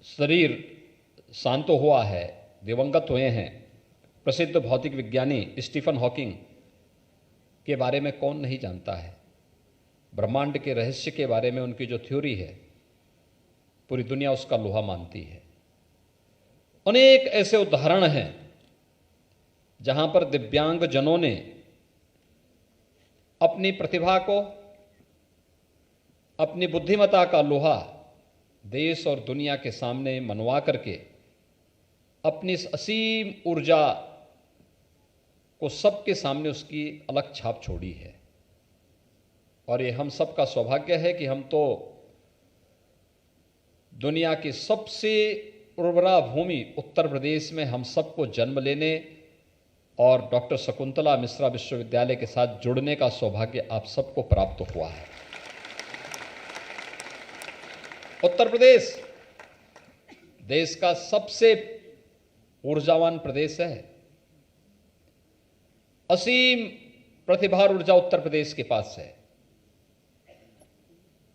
शरीर शांत हुआ है, दिवंगत हुए हैं प्रसिद्ध भौतिक विज्ञानी स्टीफन हॉकिंग के बारे में कौन नहीं जानता है। ब्रह्मांड के रहस्य के बारे में उनकी जो थ्योरी है, पूरी दुनिया उसका लोहा मानती है। अनेक ऐसे उदाहरण हैं जहां पर दिव्यांग जनों ने अपनी प्रतिभा को, अपनी बुद्धिमत्ता का लोहा देश और दुनिया के सामने मनवा करके अपनी इस असीम ऊर्जा को सबके सामने उसकी अलग छाप छोड़ी है। और ये हम सबका सौभाग्य है कि हम तो दुनिया की सबसे उर्वरा भूमि उत्तर प्रदेश में हम सबको जन्म लेने और डॉक्टर शकुंतला मिश्रा विश्वविद्यालय के साथ जुड़ने का सौभाग्य आप सबको प्राप्त हुआ है। उत्तर प्रदेश देश का सबसे ऊर्जावान प्रदेश है। असीम प्रतिभा और ऊर्जा उत्तर प्रदेश के पास है।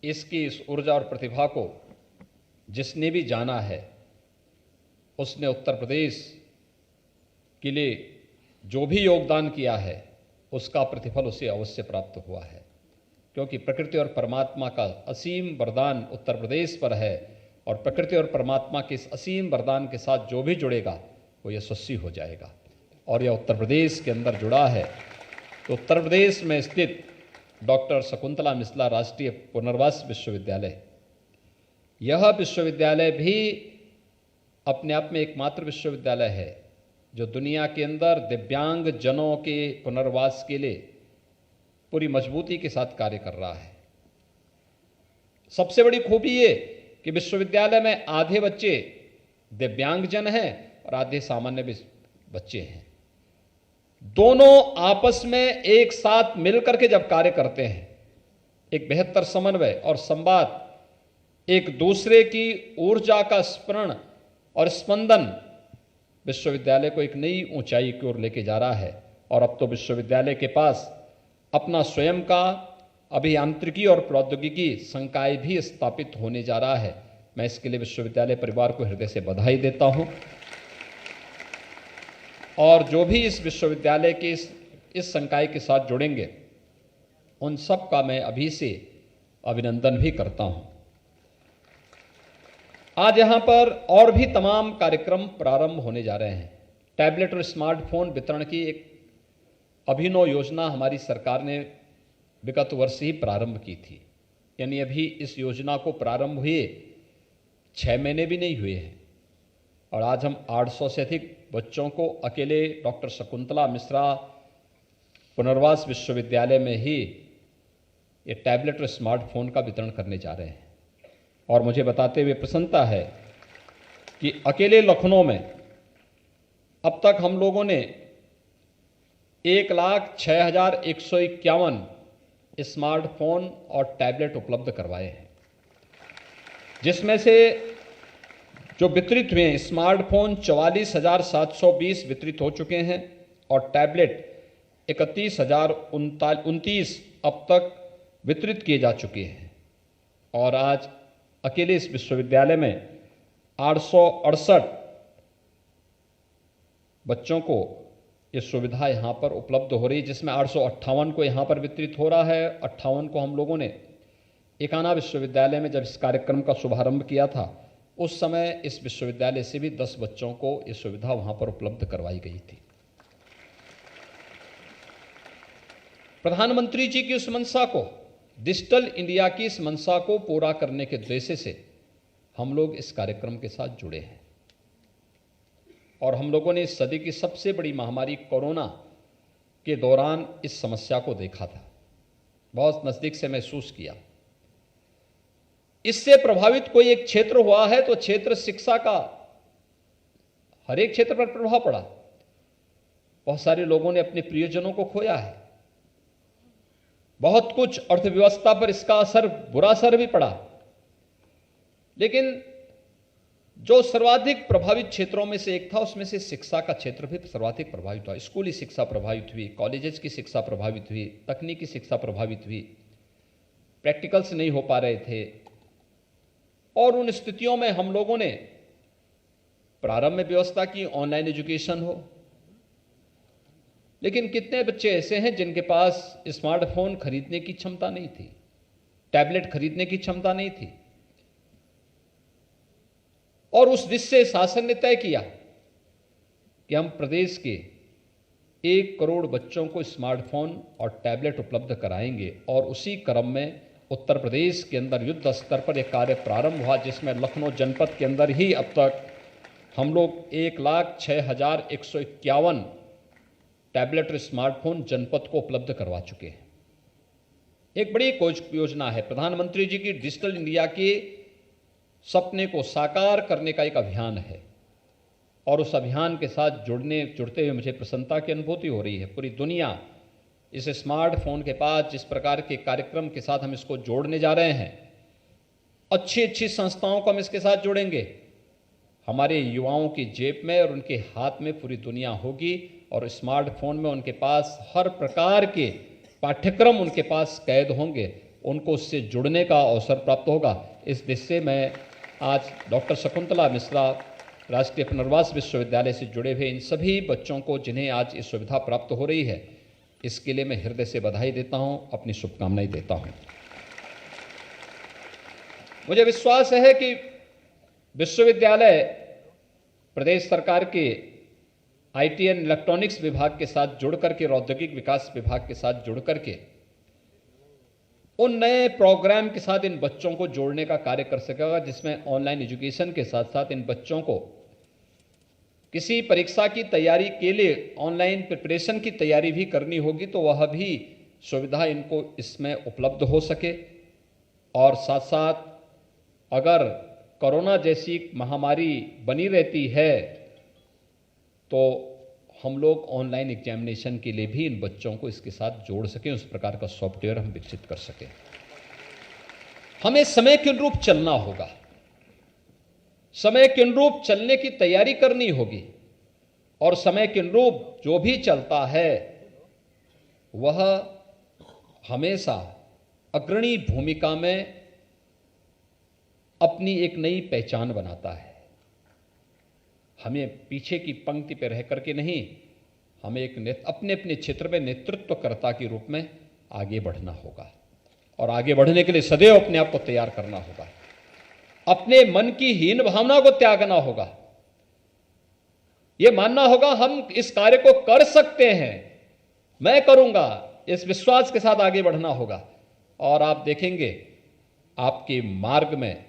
इसकी इस ऊर्जा और प्रतिभा को जिसने भी जाना है, उसने उत्तर प्रदेश के लिए जो भी योगदान किया है, उसका प्रतिफल उसे अवश्य प्राप्त हुआ है। क्योंकि प्रकृति और परमात्मा का असीम वरदान उत्तर प्रदेश पर है, और प्रकृति और परमात्मा के इस असीम वरदान के साथ जो भी जुड़ेगा वो यशस्वी हो जाएगा। और यह उत्तर प्रदेश के अंदर जुड़ा है। तो उत्तर प्रदेश में स्थित डॉक्टर शकुंतला मिश्रा राष्ट्रीय पुनर्वास विश्वविद्यालय, यह विश्वविद्यालय भी अपने आप में एकमात्र विश्वविद्यालय है जो दुनिया के अंदर दिव्यांग जनों के पुनर्वास के लिए पूरी मजबूती के साथ कार्य कर रहा है। सबसे बड़ी खूबी ये कि विश्वविद्यालय में आधे बच्चे दिव्यांगजन हैं और आधे सामान्य बच्चे हैं। दोनों आपस में एक साथ मिलकर के जब कार्य करते हैं, एक बेहतर समन्वय और संवाद, एक दूसरे की ऊर्जा का स्मरण और स्पंदन विश्वविद्यालय को एक नई ऊंचाई की ओर लेके जा रहा है। और अब तो विश्वविद्यालय के पास अपना स्वयं का अभियांत्रिकी और प्रौद्योगिकी संकाय भी स्थापित होने जा रहा है। मैं इसके लिए विश्वविद्यालय परिवार को हृदय से बधाई देता हूं। और जो भी इस विश्वविद्यालय के इस संकाय के साथ जुड़ेंगे, उन सब का मैं अभी से अभिनंदन भी करता हूं। आज यहां पर और भी तमाम कार्यक्रम प्रारंभ होने जा रहे हैं। टैबलेट और स्मार्टफोन वितरण की एक अभिनव योजना हमारी सरकार ने विगत वर्ष ही प्रारंभ की थी। यानी अभी इस योजना को प्रारंभ हुए 6 महीने भी नहीं हुए हैं, और आज हम 800 से अधिक बच्चों को अकेले डॉक्टर शकुंतला मिश्रा पुनर्वास विश्वविद्यालय में ही ये टैबलेट और स्मार्टफोन का वितरण करने जा रहे हैं। और मुझे बताते हुए प्रसन्नता है कि अकेले लखनऊ में अब तक हम लोगों ने 1,06,151 स्मार्टफोन और टैबलेट उपलब्ध करवाए हैं, जिसमें से जो वितरित हुए हैं, स्मार्टफोन 44,720 वितरित हो चुके हैं और टैबलेट 31,029 अब तक वितरित किए जा चुके हैं। और आज अकेले इस विश्वविद्यालय में 868 बच्चों को ये सुविधा यहाँ पर उपलब्ध हो रही है, जिसमें 858 को यहाँ पर वितरित हो रहा है। 58 को हम लोगों ने एकाना विश्वविद्यालय में जब इस कार्यक्रम का शुभारंभ किया था, उस समय इस विश्वविद्यालय से भी 10 बच्चों को ये सुविधा वहाँ पर उपलब्ध करवाई गई थी। प्रधानमंत्री जी की उस मंशा को, डिजिटल इंडिया की इस मंशा को पूरा करने के उद्देश्य से हम लोग इस कार्यक्रम के साथ जुड़े हैं। और हम लोगों ने इस सदी की सबसे बड़ी महामारी कोरोना के दौरान इस समस्या को देखा था, बहुत नजदीक से महसूस किया। इससे प्रभावित कोई एक क्षेत्र हुआ है तो क्षेत्र शिक्षा का हर एक क्षेत्र पर प्रभाव पड़ा। बहुत सारे लोगों ने अपने प्रियजनों को खोया है। बहुत कुछ अर्थव्यवस्था पर इसका असर, बुरा असर भी पड़ा। लेकिन जो सर्वाधिक प्रभावित क्षेत्रों में से एक था, उसमें से शिक्षा का क्षेत्र भी सर्वाधिक प्रभावित हुआ। स्कूली शिक्षा प्रभावित हुई, कॉलेजेस की शिक्षा प्रभावित हुई, तकनीकी शिक्षा प्रभावित हुई, प्रैक्टिकल्स नहीं हो पा रहे थे। और उन स्थितियों में हम लोगों ने प्रारंभ में व्यवस्था की ऑनलाइन एजुकेशन हो, लेकिन कितने बच्चे ऐसे हैं जिनके पास स्मार्टफोन खरीदने की क्षमता नहीं थी, टैबलेट खरीदने की क्षमता नहीं थी, और उस दिशा से शासन ने तय किया कि हम प्रदेश के 1 करोड़ बच्चों को स्मार्टफोन और टैबलेट उपलब्ध कराएंगे। और उसी क्रम में उत्तर प्रदेश के अंदर युद्ध स्तर पर एक कार्य प्रारंभ हुआ, जिसमें लखनऊ जनपद के अंदर ही अब तक हम लोग 1,06,151 टैबलेट और स्मार्टफोन जनपद को उपलब्ध करवा चुके हैं। एक बड़ी योजना है, प्रधानमंत्री जी की डिजिटल इंडिया के सपने को साकार करने का एक अभियान है, और उस अभियान के साथ जुड़ते हुए मुझे प्रसन्नता की अनुभूति हो रही है। पूरी दुनिया इस स्मार्टफोन के पास जिस प्रकार के कार्यक्रम के साथ हम इसको जोड़ने जा रहे हैं, अच्छी अच्छी संस्थाओं को हम इसके साथ जोड़ेंगे। हमारे युवाओं की जेब में और उनके हाथ में पूरी दुनिया होगी, और स्मार्टफोन में उनके पास हर प्रकार के पाठ्यक्रम उनके पास कैद होंगे, उनको उससे जुड़ने का अवसर प्राप्त होगा। इस दिशा से मैं आज डॉक्टर शकुंतला मिश्रा राष्ट्रीय पुनर्वास विश्वविद्यालय से जुड़े हुए इन सभी बच्चों को, जिन्हें आज ये सुविधा प्राप्त हो रही है, इसके लिए मैं हृदय से बधाई देता हूं, अपनी शुभकामनाएं देता हूं। मुझे विश्वास है कि विश्वविद्यालय प्रदेश सरकार के आईटी एंड इलेक्ट्रॉनिक्स विभाग के साथ जुड़ करके और औद्योगिक विकास विभाग के साथ जुड़ करके उन नए प्रोग्राम के साथ इन बच्चों को जोड़ने का कार्य कर सकेगा, जिसमें ऑनलाइन एजुकेशन के साथ साथ इन बच्चों को किसी परीक्षा की तैयारी के लिए ऑनलाइन प्रिपरेशन की तैयारी भी करनी होगी, तो वह भी सुविधा इनको इसमें उपलब्ध हो सके। और साथ साथ अगर कोरोना जैसी महामारी बनी रहती है तो हम लोग ऑनलाइन एग्जामिनेशन के लिए भी इन बच्चों को इसके साथ जोड़ सकें, उस प्रकार का सॉफ्टवेयर हम विकसित कर सकें। हमें समय के अनुरूप चलना होगा, समय के अनुरूप चलने की तैयारी करनी होगी, और समय के अनुरूप जो भी चलता है वह हमेशा अग्रणी भूमिका में अपनी एक नई पहचान बनाता है। हमें पीछे की पंक्ति पर रह करके नहीं, हमें एक अपने अपने क्षेत्र में नेतृत्वकर्ता के रूप में आगे बढ़ना होगा, और आगे बढ़ने के लिए सदैव अपने आप को तैयार करना होगा। अपने मन की हीन भावना को त्यागना होगा, यह मानना होगा हम इस कार्य को कर सकते हैं, मैं करूंगा, इस विश्वास के साथ आगे बढ़ना होगा। और आप देखेंगे आपके मार्ग में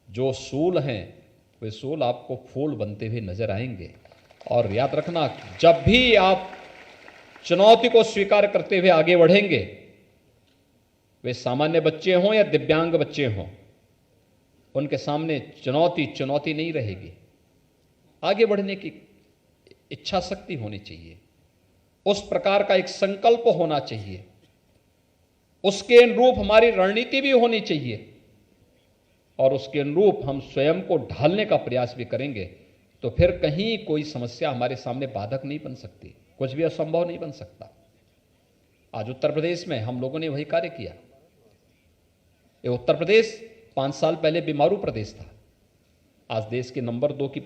जो सूल हैं वे सूल आपको फूल बनते हुए नजर आएंगे। और याद रखना, जब भी आप चुनौती को स्वीकार करते हुए आगे बढ़ेंगे, वे सामान्य बच्चे हों या दिव्यांग बच्चे हों, उनके सामने चुनौती नहीं रहेगी। आगे बढ़ने की इच्छा शक्ति होनी चाहिए, उस प्रकार का एक संकल्प होना चाहिए, उसके अनुरूप हमारी रणनीति भी होनी चाहिए, और उसके अनुरूप हम स्वयं को ढालने का प्रयास भी करेंगे, तो फिर कहीं कोई समस्या हमारे सामने बाधक नहीं बन सकती, कुछ भी असंभव नहीं बन सकता। आज उत्तर प्रदेश में हम लोगों ने वही कार्य किया। ये उत्तर प्रदेश 5 साल पहले बीमारू प्रदेश था, आज देश के नंबर 2 की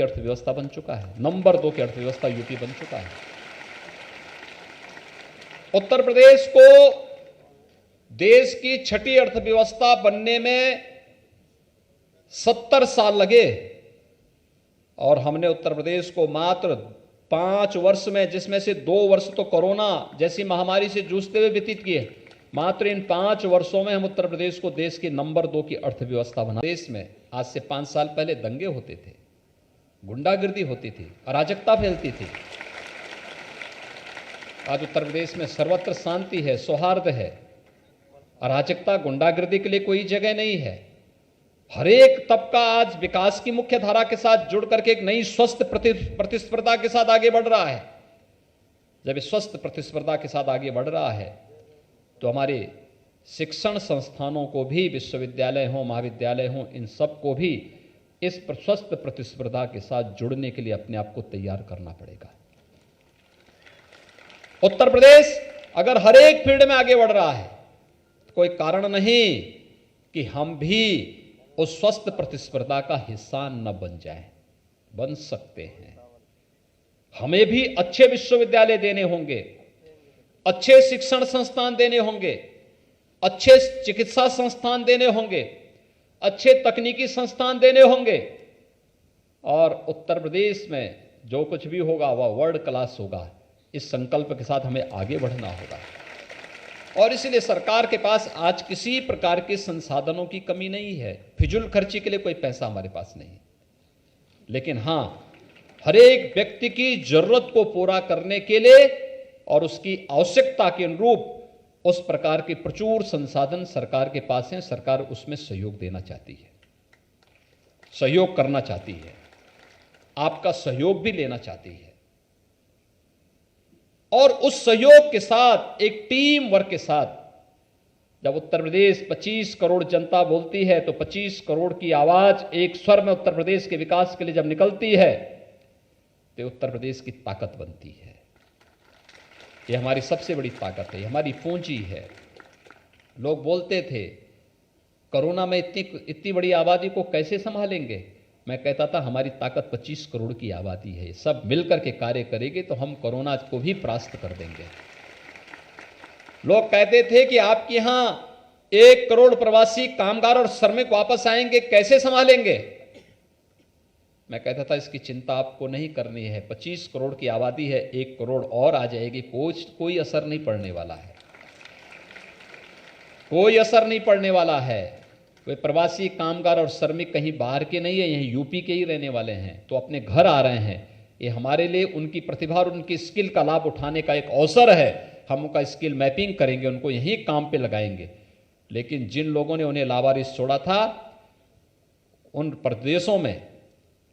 अर्थव्यवस्था बन चुका है, नंबर 2 की अर्थव्यवस्था यूपी बन चुका है। उत्तर प्रदेश को देश की 6ठी अर्थव्यवस्था बनने में 70 साल लगे, और हमने उत्तर प्रदेश को मात्र 5 वर्ष में, जिसमें से 2 वर्ष तो कोरोना जैसी महामारी से जूझते हुए व्यतीत किए, मात्र इन 5 वर्षों में हम उत्तर प्रदेश को देश के नंबर 2 की अर्थव्यवस्था बना। देश में आज से 5 साल पहले दंगे होते थे, गुंडागिर्दी होती थी, अराजकता फैलती थी। आज उत्तर प्रदेश में सर्वत्र शांति है, सौहार्द है, अराजकता गुंडागिर्दी के लिए कोई जगह नहीं है। हर एक तबका आज विकास की मुख्य धारा के साथ जुड़ करके एक नई स्वस्थ प्रतिस्पर्धा के साथ आगे बढ़ रहा है। जब इस स्वस्थ प्रतिस्पर्धा के साथ आगे बढ़ रहा है तो हमारे शिक्षण संस्थानों को भी, विश्वविद्यालय हो, महाविद्यालय हो, इन सब को भी इस स्वस्थ प्रतिस्पर्धा के साथ जुड़ने के लिए अपने आप को तैयार करना पड़ेगा। उत्तर प्रदेश अगर हर एक फील्ड में आगे बढ़ रहा है तो कोई कारण नहीं कि हम भी उस स्वस्थ प्रतिस्पर्धा का हिस्सा न बन जाएं। बन सकते हैं। हमें भी अच्छे विश्वविद्यालय देने होंगे, अच्छे शिक्षण संस्थान देने होंगे, अच्छे चिकित्सा संस्थान देने होंगे, अच्छे तकनीकी संस्थान देने होंगे, और उत्तर प्रदेश में जो कुछ भी होगा वह वर्ल्ड क्लास होगा। इस संकल्प के साथ हमें आगे बढ़ना होगा, और इसलिए सरकार के पास आज किसी प्रकार के संसाधनों की कमी नहीं है। फिजूल खर्ची के लिए कोई पैसा हमारे पास नहीं, लेकिन हां, हर एक व्यक्ति की जरूरत को पूरा करने के लिए और उसकी आवश्यकता के अनुरूप उस प्रकार के प्रचुर संसाधन सरकार के पास हैं। सरकार उसमें सहयोग देना चाहती है, सहयोग करना चाहती है, आपका सहयोग भी लेना चाहती है, और उस सहयोग के साथ, एक टीम वर्क के साथ, जब उत्तर प्रदेश 25 करोड़ जनता बोलती है तो 25 करोड़ की आवाज एक स्वर में उत्तर प्रदेश के विकास के लिए जब निकलती है तो उत्तर प्रदेश की ताकत बनती है। ये हमारी सबसे बड़ी ताकत है, हमारी पूंजी है। लोग बोलते थे कोरोना में इतनी बड़ी आबादी को कैसे संभालेंगे। मैं कहता था हमारी ताकत 25 करोड़ की आबादी है, सब मिलकर के कार्य करेंगे तो हम कोरोना को भी परास्त कर देंगे। लोग कहते थे कि आपके यहां 1 करोड़ प्रवासी कामगार और श्रमिक वापस आएंगे, कैसे संभालेंगे। मैं कहता था इसकी चिंता आपको नहीं करनी है, 25 करोड़ की आबादी है, 1 करोड़ और आ जाएगी, कोई असर नहीं पड़ने वाला है, कोई असर नहीं पड़ने वाला है। वे प्रवासी कामगार और श्रमिक कहीं बाहर के नहीं है, यहीं यूपी के ही रहने वाले हैं, तो अपने घर आ रहे हैं। ये हमारे लिए उनकी प्रतिभा और उनकी स्किल का लाभ उठाने का एक अवसर है। हम उनका स्किल मैपिंग करेंगे, उनको यहीं काम पे लगाएंगे। लेकिन जिन लोगों ने उन्हें लावारिस छोड़ा था, उन प्रदेशों में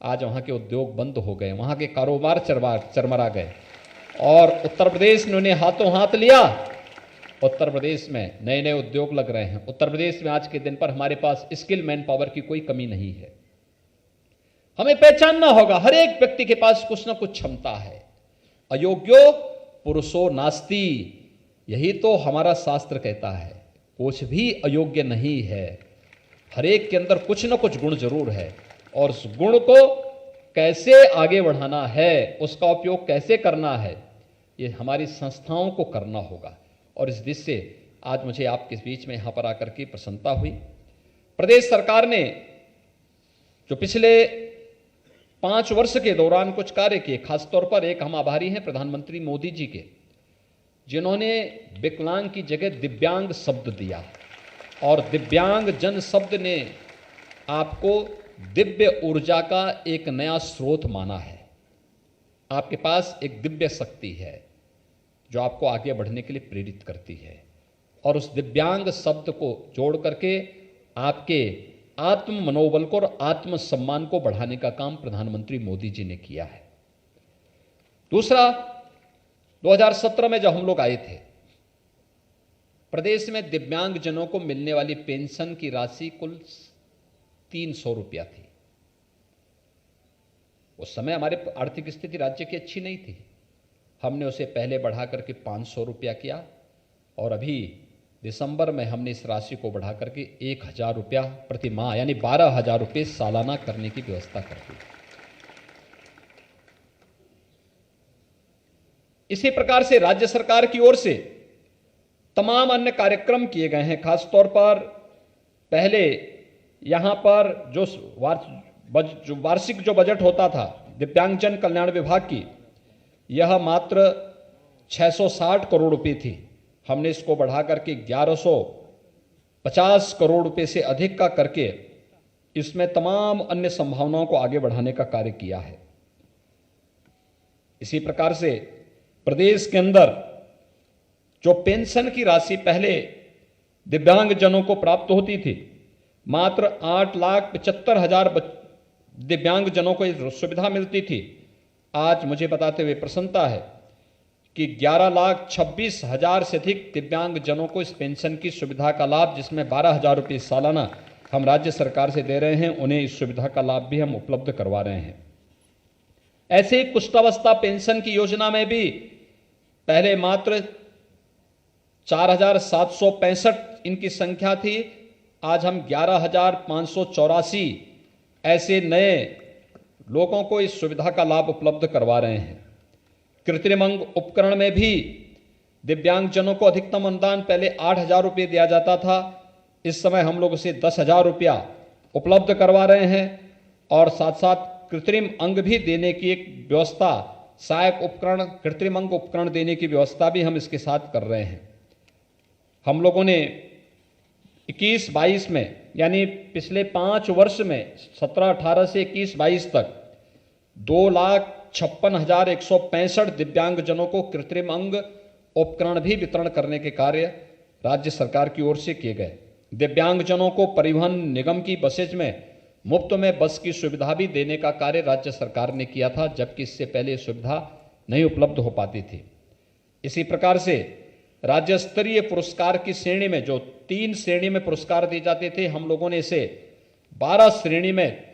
आज वहाँ के उद्योग बंद हो गए, वहाँ के कारोबार चरमरा गए, और उत्तर प्रदेश ने उन्हें हाथों हाथ लिया। उत्तर प्रदेश में नए नए उद्योग लग रहे हैं। उत्तर प्रदेश में आज के दिन पर हमारे पास स्किल मैन पावर की कोई कमी नहीं है। हमें पहचानना होगा हर एक व्यक्ति के पास कुछ ना कुछ क्षमता है। अयोग्यो पुरुषो नास्ति, यही तो हमारा शास्त्र कहता है। कुछ भी अयोग्य नहीं है, हर एक के अंदर कुछ ना कुछ गुण जरूर है, और उस गुण को कैसे आगे बढ़ाना है, उसका उपयोग कैसे करना है, ये हमारी संस्थाओं को करना होगा। और इस दृष्टि से आज मुझे आपके बीच में यहां पर आकर के प्रसन्नता हुई। प्रदेश सरकार ने जो पिछले 5 वर्ष के दौरान कुछ कार्य किए, खासतौर पर एक हम आभारी हैं प्रधानमंत्री मोदी जी के, जिन्होंने विकलांग की जगह दिव्यांग शब्द दिया, और दिव्यांग जन शब्द ने आपको दिव्य ऊर्जा का एक नया स्रोत माना है। आपके पास एक दिव्य शक्ति है जो आपको आगे बढ़ने के लिए प्रेरित करती है, और उस दिव्यांग शब्द को जोड़ करके आपके आत्म मनोबल को और आत्म सम्मान को बढ़ाने का काम प्रधानमंत्री मोदी जी ने किया है। दूसरा, 2017 में जब हम लोग आए थे, प्रदेश में दिव्यांग जनों को मिलने वाली पेंशन की राशि कुल 300 रुपया थी। उस समय हमारे आर्थिक स्थिति राज्य की अच्छी नहीं थी। हमने उसे पहले बढ़ा करके 500 रुपया किया, और अभी दिसंबर में हमने इस राशि को बढ़ा करके 1000 रुपया प्रति माह यानी 12,000 रुपये सालाना करने की व्यवस्था कर दी। इसी प्रकार से राज्य सरकार की ओर से तमाम अन्य कार्यक्रम किए गए हैं। खासतौर पर पहले यहां पर जो वार्षिक जो बजट होता था दिव्यांगजन कल्याण विभाग की, यह मात्र 660 करोड़ रुपए थी। हमने इसको बढ़ा करके 1150 करोड़ रुपए से अधिक का करके इसमें तमाम अन्य संभावनाओं को आगे बढ़ाने का कार्य किया है। इसी प्रकार से प्रदेश के अंदर जो पेंशन की राशि पहले दिव्यांगजनों को प्राप्त होती थी, मात्र 8,75,000 दिव्यांगजनों को इस सुविधा मिलती थी। आज मुझे बताते हुए प्रसन्नता है कि 11,26,000 से अधिक दिव्यांगजनों को इस पेंशन की सुविधा का लाभ, जिसमें 12,000 रुपये सालाना हम राज्य सरकार से दे रहे हैं, उन्हें इस सुविधा का लाभ भी हम उपलब्ध करवा रहे हैं। ऐसे ही कुष्ठावस्था पेंशन की योजना में भी पहले मात्र 4,765 इनकी संख्या थी, आज हम 11,584 ऐसे नए लोगों को इस सुविधा का लाभ उपलब्ध करवा रहे हैं। कृत्रिम अंग उपकरण में भी दिव्यांगजनों को अधिकतम अनुदान पहले 8,000 रुपये दिया जाता था, इस समय हम लोग उसे 10,000 रुपया उपलब्ध करवा रहे हैं और साथ साथ कृत्रिम अंग भी देने की एक व्यवस्था, सहायक उपकरण, कृत्रिम अंग उपकरण देने की व्यवस्था भी हम इसके साथ कर रहे हैं। हम लोगों ने 21-22 में यानी पिछले 5 वर्ष में 17-18 से 21-22 तक 2,56,165 दिव्यांगजनों को कृत्रिम अंग उपकरण भी वितरण करने के कार्य राज्य सरकार की ओर से किए गए। दिव्यांगजनों को परिवहन निगम की बसेज में मुफ्त में बस की सुविधा भी देने का कार्य राज्य सरकार ने किया था, जबकि इससे पहले सुविधा नहीं उपलब्ध हो पाती थी। इसी प्रकार से राज्य स्तरीय पुरस्कार की श्रेणी में जो 3 श्रेणी में पुरस्कार दिए जाते थे, हम लोगों ने इसे 12 श्रेणी में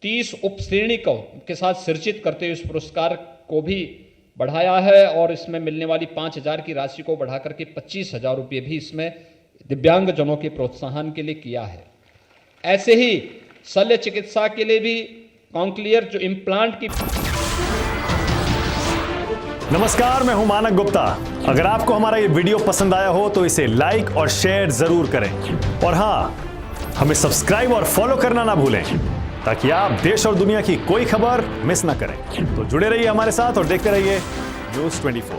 30 उप श्रेणी के साथ सृजित करते हुए इस पुरस्कार को भी बढ़ाया है और इसमें मिलने वाली 5,000 की राशि को बढ़ाकर के 25,000 रुपये भी इसमें दिव्यांगजनों के प्रोत्साहन के लिए किया है। ऐसे ही शल्य चिकित्सा के लिए भी कॉन्क्लियर जो इम्प्लांट की। नमस्कार, मैं हूं मानक गुप्ता। अगर आपको हमारा ये वीडियो पसंद आया हो तो इसे लाइक और शेयर जरूर करें और हाँ, हमें सब्सक्राइब और फॉलो करना ना भूलें ताकि आप देश और दुनिया की कोई खबर मिस ना करें। तो जुड़े रहिए हमारे साथ और देखते रहिए न्यूज़ 24।